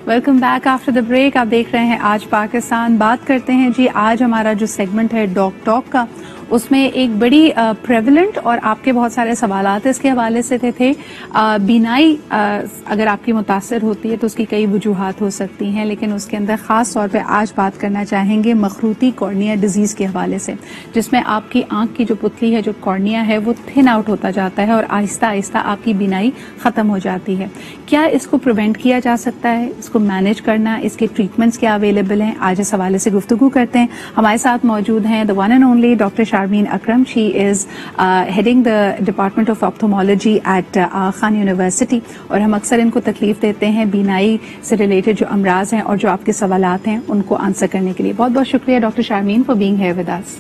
Welcome back after the break. आप देख रहे हैं आज पाकिस्तान। बात करते हैं जी, आज हमारा जो सेगमेंट है डॉक टॉक का, उसमें एक बड़ी प्रेवलेंट और आपके बहुत सारे सवालात इसके हवाले से थे। बीनाई अगर आपकी मुतासर होती है तो उसकी कई वजूहात हो सकती हैं, लेकिन उसके अंदर ख़ास तौर पे आज बात करना चाहेंगे मखरूती कॉर्निया डिजीज़ के हवाले से, जिसमें आपकी आंख की जो पुतली है, जो कॉर्निया है, वो थिन आउट होता जाता है और आहिस्ता आहिस्ता आपकी बीनाई ख़त्म हो जाती है। क्या इसको प्रिवेंट किया जा सकता है? इसको मैनेज करना, इसके ट्रीटमेंट्स क्या अवेलेबल हैं? आज इस हवाले से गुफ्तगू करते हैं। हमारे साथ मौजूद हैं the one and only doctor Sharmeen Akram. She is heading the department of ophthalmology at Khan university, और हम अक्सर इनको तकलीफ देते हैं बीनाई से रिलेटेड जो अमराज हैं और जो आपके सवालात हैं उनको आंसर करने के लिए। बहुत बहुत शुक्रिया doctor Sharmeen for being here with us.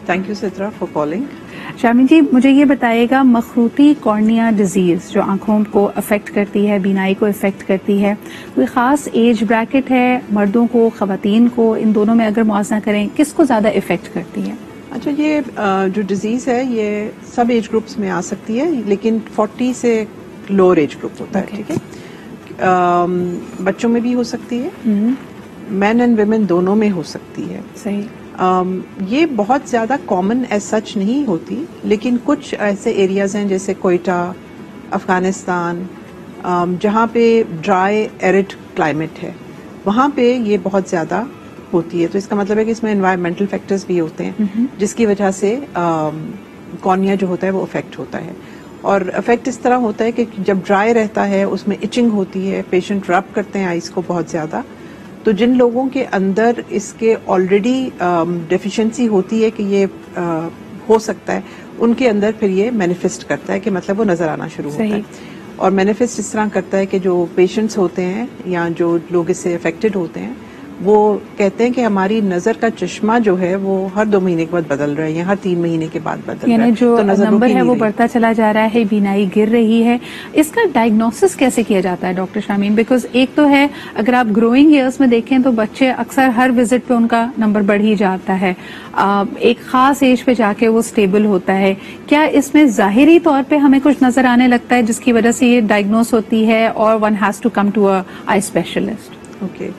Thank you Sidra for calling. Sharmeen ji, मुझे ये बताइएगा, मखरूती कॉर्निया डिजीज जो आंखों को अफेक्ट करती है, बीनाई को अफेक्ट करती है, कोई खास एज ब्रैकेट है? मर्दों को, खवातीन को, इन दोनों में अगर मुआवजा करें, किसको ज्यादा इफेक्ट करती है? अच्छा, ये जो डिजीज है ये सब एज ग्रुप्स में आ सकती है, लेकिन 40 से लोअर एज ग्रुप होता है। ठीक है, बच्चों में भी हो सकती है, मैन एंड वुमेन दोनों में हो सकती है। सही। ये बहुत ज्यादा कॉमन एज सच नहीं होती, लेकिन कुछ ऐसे एरियाज हैं जैसे कोयटा, अफगानिस्तान, जहाँ पे ड्राई एरिड क्लाइमेट है, वहाँ पे ये बहुत ज्यादा होती है। तो इसका मतलब है कि इसमें एनवायरमेंटल फैक्टर्स भी होते हैं जिसकी वजह से कॉर्निया जो होता है वो अफेक्ट होता है। और अफेक्ट इस तरह होता है कि जब ड्राई रहता है उसमें इचिंग होती है, पेशेंट रब करते हैं आइस को बहुत ज्यादा। तो जिन लोगों के अंदर इसके ऑलरेडी डेफिशिएंसी होती है कि ये हो सकता है, उनके अंदर फिर ये मैनिफेस्ट करता है कि मतलब वो नजर आना शुरू होता है। और मैनिफेस्ट इस तरह करता है कि जो पेशेंट्स होते हैं या जो लोग इससे अफेक्टेड होते हैं वो कहते हैं कि हमारी नजर का चश्मा जो है वो हर 2 महीने के बाद बदल रहा है या हर 3 महीने के बाद बदल रहा है। जो तो नंबर है वो बढ़ता चला जा रहा है, बीनाई गिर रही है। इसका डायग्नोसिस कैसे किया जाता है डॉक्टर शामीन? बिकॉज एक तो है, अगर आप ग्रोइंग ईयर्स में देखें तो बच्चे अक्सर हर विजिट पे उनका नंबर बढ़ ही जाता है, एक खास एज पे जाके वो स्टेबल होता है। क्या इसमें जाहिरी तौर पे हमें कुछ नजर आने लगता है जिसकी वजह से ये डायग्नोस होती है और one has to come to a eye specialist? Okay,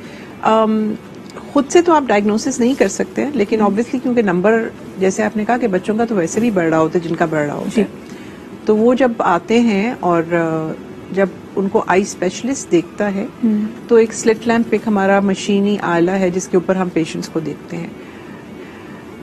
खुद से तो आप डायग्नोसिस नहीं कर सकते हैं, लेकिन ऑब्वियसली क्योंकि नंबर, जैसे आपने कहा कि बच्चों का तो वैसे भी बढ़ रहा होता है जिनका बढ़ रहा होता है, तो वो जब आते हैं और जब उनको आई स्पेशलिस्ट देखता है तो एक स्लिट लैंप, एक हमारा मशीनी आला है जिसके ऊपर हम पेशेंट्स को देखते हैं।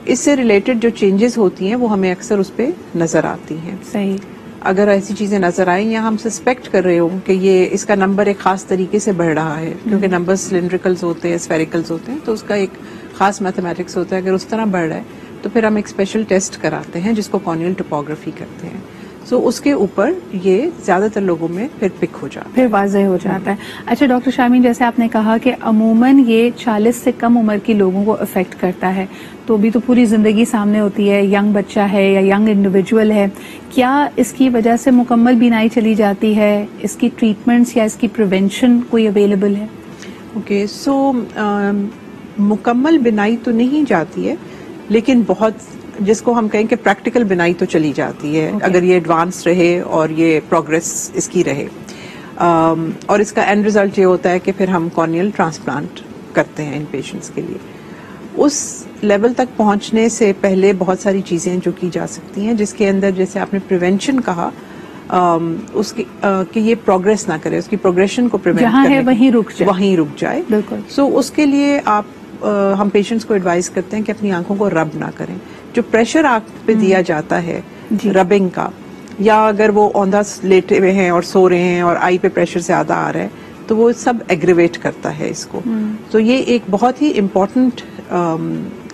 इससे रिलेटेड जो चेंजेस होती हैं वो हमें अक्सर उस पर नजर आती हैं। सही। अगर ऐसी चीजें नजर आए या हम सस्पेक्ट कर रहे हो कि ये इसका नंबर एक खास तरीके से बढ़ रहा है, क्योंकि नंबर सिलिंड्रिकल्स होते हैं, स्फेरिकल्स होते हैं, तो उसका एक खास मैथमेटिक्स होता है, अगर उस तरह बढ़ रहा है तो फिर हम एक स्पेशल टेस्ट कराते हैं जिसको कॉर्नियल टोपोग्राफी कहते हैं। सो उसके ऊपर ये ज्यादातर लोगों में फिर पिक हो जाता है, फिर वाज़ेह हो जाता है। अच्छा डॉक्टर शामीन, जैसे आपने कहा कि अमूमन ये 40 से कम उम्र के लोगों को अफेक्ट करता है, तो भी तो पूरी जिंदगी सामने होती है, यंग बच्चा है या यंग इंडिविजुअल है, क्या इसकी वजह से मुकम्मल बीनाई चली जाती है? इसकी ट्रीटमेंट्स या इसकी प्रिवेंशन कोई अवेलेबल है? ओके, सो मुकम्मल बीनाई तो नहीं जाती है, लेकिन बहुत, जिसको हम कहें कि प्रैक्टिकल बीनाई तो चली जाती है अगर ये एडवांस रहे और ये प्रोग्रेस इसकी रहे। और इसका एंड रिजल्ट ये होता है कि फिर हम कॉर्नियल ट्रांसप्लांट करते हैं इन पेशेंट्स के लिए। उस लेवल तक पहुंचने से पहले बहुत सारी चीजें जो की जा सकती हैं, जिसके अंदर जैसे आपने प्रिवेंशन कहा, उसकी कि ये प्रोग्रेस ना करे, उसकी प्रोग्रेशन को प्रिवेंट जहां है वहीं रुक जाए। बिल्कुल। सो उसके लिए आप हम पेशेंट्स को एडवाइस करते हैं कि अपनी आंखों को रब ना करें। जो प्रेशर आंख पे दिया जाता है रबिंग का, या अगर वो औंधा लेटे हुए हैं और सो रहे हैं और आई पे प्रेशर ज्यादा आ रहा है, तो वो सब एग्रीवेट करता है इसको। तो ये एक बहुत ही इम्पोर्टेंट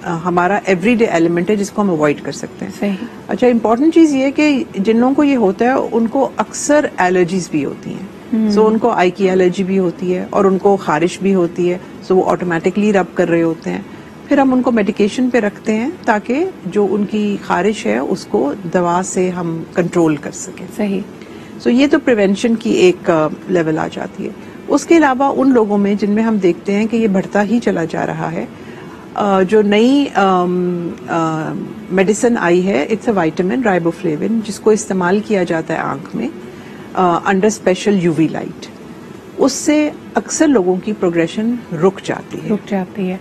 हमारा एवरीडे एलिमेंट है जिसको हम अवॉइड कर सकते हैं। सही। अच्छा, इम्पोर्टेंट चीज ये है कि जिन लोगों को ये होता है उनको अक्सर एलर्जीज भी होती हैं। सो उनको आई की एलर्जी भी होती है और उनको खारिश भी होती है, सो वो ऑटोमेटिकली रब कर रहे होते हैं। फिर हम उनको मेडिकेशन पे रखते हैं ताकि जो उनकी खारिश है उसको दवा से हम कंट्रोल कर सकें। सही। सो ये तो प्रिवेंशन की एक लेवल आ जाती है। उसके अलावा उन लोगों में जिनमें हम देखते हैं कि ये बढ़ता ही चला जा रहा है, जो नई मेडिसिन आई है, इट्स अ विटामिन राइबोफ्लेविन, जिसको इस्तेमाल किया जाता है आंख में अंडर स्पेशल यूवी लाइट। اس سے اکثر لوگوں کی پروگریشن رک جاتی ہے.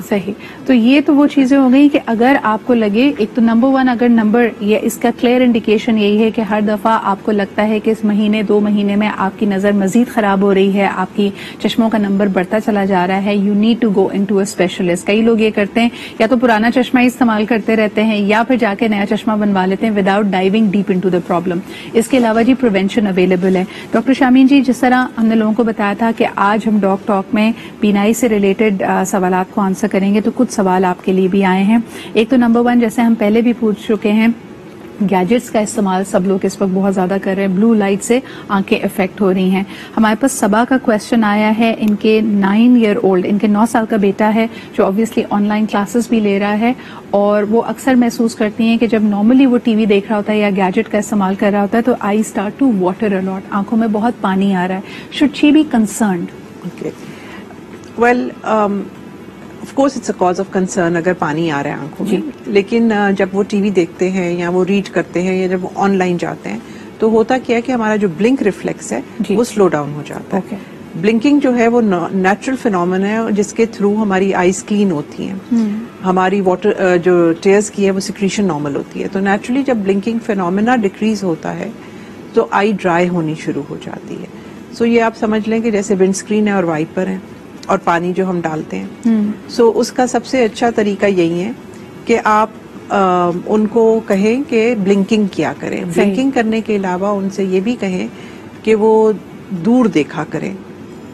صحیح. تو یہ تو وہ چیزیں ہو گئی کہ اگر آپ کو لگے, ایک تو نمبر 1 اگر نمبر یہ اس کا کلیئر انڈیکیشن یہی ہے کہ ہر دفعہ آپ کو لگتا ہے کہ اس مہینے 2 مہینے میں آپ کی نظر مزید خراب ہو رہی ہے, آپ کی چشموں کا نمبر بڑھتا چلا جا رہا ہے, you need to go in to a specialist. کئی لوگ یہ کرتے ہیں یا تو پرانا چشمہ استعمال کرتے رہتے ہیں یا پھر جا کے نیا چشمہ بنوا لیتے ہیں without diving deep into the problem. اس کے علاوہ جی پریونشن اویلیبل ہے. ڈاکٹر شامین جی, جس طرح ہم نے لوگوں کو بتایا تھا کہ آج ہم ڈاک ٹاک میں بینائی سے ریلیٹڈ سوالات کو آنسر کریں گے, تو کچھ سوال آپ کے لیے بھی آئے ہیں. ایک تو نمبر 1 جیسے ہم پہلے بھی پوچھ چکے ہیں, گیجٹس کا استعمال سب لوگ اس وقت بہت زیادہ کر رہے ہیں, بلو لائٹ سے آنکھیں افیکٹ ہو رہی ہیں. ہمارے پاس صبا کا کوشچن آیا ہے, ان کے 9 ایئر اولڈ, ان کے 9 سال کا بیٹا ہے جو obviously آن لائن کلاسز بھی لے رہا ہے, اور وہ اکثر محسوس کرتی ہیں کہ جب نارملی وہ ٹی وی دیکھ رہا ہوتا ہے یا گیجٹ کا استعمال کر رہا ہوتا ہے تو eye start to water a lot, آنکھوں میں بہت پانی آ رہا ہے. Should she be concerned? Well of course it's a cause of concern اگر پانی آ رہا ہے آنکھوں میں, لیکن جب وہ ٹی وی دیکھتے ہیں یا وہ ریڈ کرتے ہیں یا جب وہ آن لائن جاتے ہیں تو ہوتا کیا ہے کہ ہمارا جو بلنک ریفلیکس ہے وہ سلو ڈاؤن ہو جاتا ہے. بلنکنگ جو ہے وہ نیچرل فینومین ہے جس کے تھرو ہماری آئیز کلین ہوتی ہیں, ہماری واٹر جو ٹیئرز کی ہے وہ سیکریشن نارمل ہوتی ہے. تو نیچرلی جب بلنکنگ فینومینا ڈیکریز ہوتا ہے تو آئی ڈرائی ہونی شروع ہو جاتی ہے. سو یہ آپ سمجھ لیں کہ جیسے ونڈ اسکرین ہے اور وائپر ہے اور پانی جو ہم ڈالتے ہیں, سو اس کا سب سے اچھا طریقہ یہی ہے کہ آپ ان کو کہیں کہ بلنکنگ کیا کریں. بلنکنگ کرنے کے علاوہ ان سے یہ بھی کہیں کہ وہ دور دیکھا کریں,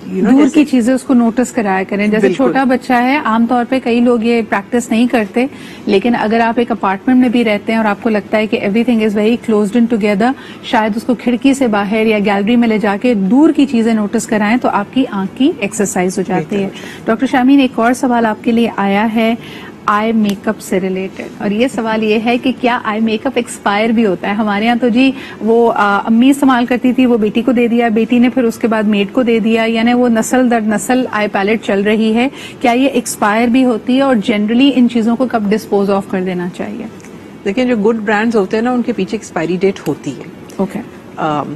دور کی چیزیں اس کو نوٹس کرایا کریں. جیسے چھوٹا بچہ ہے, عام طور پہ کئی لوگ یہ پریکٹس نہیں کرتے, لیکن اگر آپ ایک اپارٹمنٹ میں بھی رہتے ہیں اور آپ کو لگتا ہے کہ every thing is very closed in together, شاید اس کو کھڑکی سے باہر یا گیلری میں لے جا کے دور کی چیزیں نوٹس کرائیں تو آپ کی آنکھ کی ایکسرسائز ہو جاتی ہے. ڈاکٹر شامین, ایک اور سوال آپ کے لیے آیا ہے آئی میک اپ سے ریلیٹڈ, اور یہ سوال یہ ہے کہ کیا آئی میک اپ ایکسپائر بھی ہوتا ہے؟ ہمارے ہاں تو جی وہ امی استعمال کرتی تھی, وہ بیٹی کو دے دیا, بیٹی نے پھر اس کے بعد میڈ کو دے دیا, یعنی وہ نسل در نسل آئی پیلٹ چل رہی ہے. کیا یہ ایکسپائر بھی ہوتی ہے اور جنرلی ان چیزوں کو کب ڈسپوز آف کر دینا چاہیے؟ دیکھیں جو گڈ برانڈز ہوتے ہیں نا ان کے پیچھے ایکسپائری ڈیٹ ہوتی ہے. اوکے.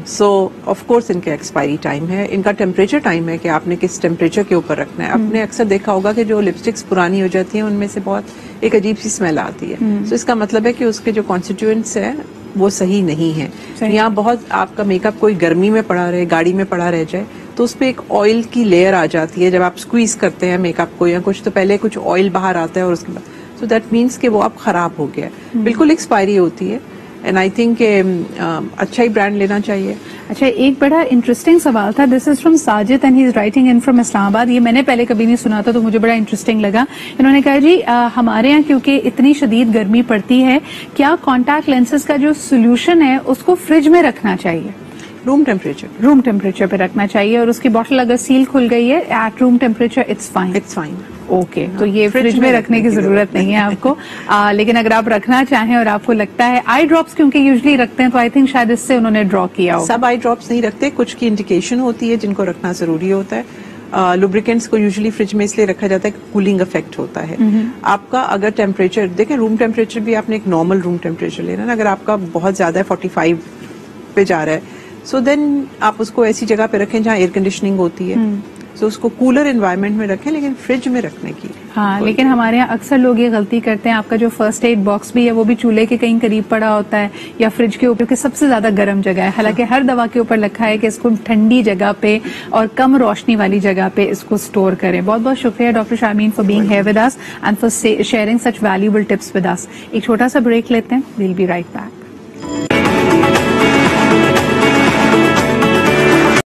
سو آف کورس ان کا ایکسپائری ٹائم ہے, ان کا ٹیمپریچر ٹائم ہے کہ آپ نے کس ٹیمپریچر کے اوپر رکھنا ہے. آپ نے اکثر دیکھا ہوگا کہ جو لپسٹکس پرانی ہو جاتی ہیں ان میں سے بہت ایک عجیب سی اسمیل آتی ہے. سو اس کا مطلب ہے کہ اس کے جو کانسٹیٹیوئنٹس ہیں وہ صحیح نہیں ہیں. یہاں بہت آپ کا میک اپ کوئی گرمی میں پڑا رہے, گاڑی میں پڑا رہ جائے تو اس پہ ایک آئل کی لیئر آ جاتی ہے. جب آپ اسکویز کرتے ہیں میک اپ کو یا کچھ تو پہلے کچھ آئل باہر آتا ہے اور اس کے بعد, سو دیٹ مینس کہ وہ اب خراب ہو گیا. بالکل ایکسپائری ہوتی ہے. اینڈ آئی تھنک کہ اچھا ہی برانڈ لینا چاہیے. اچھا, ایک بڑا انٹرسٹنگ سوال تھا, this is from Sajid and he is writing in from Islamabad. یہ میں نے پہلے کبھی نہیں سنا تھا تو مجھے بڑا انٹرسٹنگ لگا. انہوں نے کہا جی ہمارے یہاں کیونکہ اتنی شدید گرمی پڑتی ہے, کیا کانٹیکٹ لینسز کا جو سولوشن ہے اس کو فریج میں رکھنا چاہیے؟ روم ٹیمپریچر پہ رکھنا چاہیے, اور اس کی بوٹل اگر سیل کھل گئی ہے at room temperature it's fine. Okay, تو یہ فریج میں رکھنے کی ضرورت نہیں ہے آپ کو. لیکن اگر آپ رکھنا چاہیں اور آپ کو لگتا ہے, آئی ڈراپس کیونکہ یوزلی رکھتے ہیں تو آئی تھنک شاید اس سے انہوں نے ڈرا کیا ہو. سب آئی ڈراپس نہیں رکھتے, کچھ کی انڈیکیشن ہوتی ہے جن کو رکھنا ضروری ہوتا ہے. لوبریکنٹس کو یوزلی فریج میں اس لیے رکھا جاتا ہے کہ کولنگ افیکٹ ہوتا ہے. آپ کا اگر ٹیمپریچر دیکھیں, روم ٹیمپریچر بھی آپ نے ایک نارمل روم ٹیمپریچر لینا نا. اگر آپ کا بہت زیادہ ہے 45 پہ جا رہا ہے, سو دین آپ اس کو ایسی جگہ پہ رکھیں جہاں ایئر کنڈیشننگ ہوتی ہے. سو اس کو کولر انوائرمنٹ میں رکھیں, لیکن فریج میں رکھنے کی. ہاں, لیکن ہمارے یہاں اکثر لوگ یہ غلطی کرتے ہیں, آپ کا جو فرسٹ ایڈ باکس بھی ہے وہ بھی چولہے کے کہیں قریب پڑا ہوتا ہے یا فریج کے اوپر, کہ سب سے زیادہ گرم جگہ ہے. حالانکہ ہر دوا کے اوپر لکھا ہے کہ اس کو ٹھنڈی جگہ پہ اور کم روشنی والی جگہ پہ اس کو اسٹور کریں. بہت بہت شکریہ doctor Shameen for being here with us and for sharing such valuable tips with us. ایک چھوٹا سا بریک لیتے ہیں, ویل بی رائٹ بیک.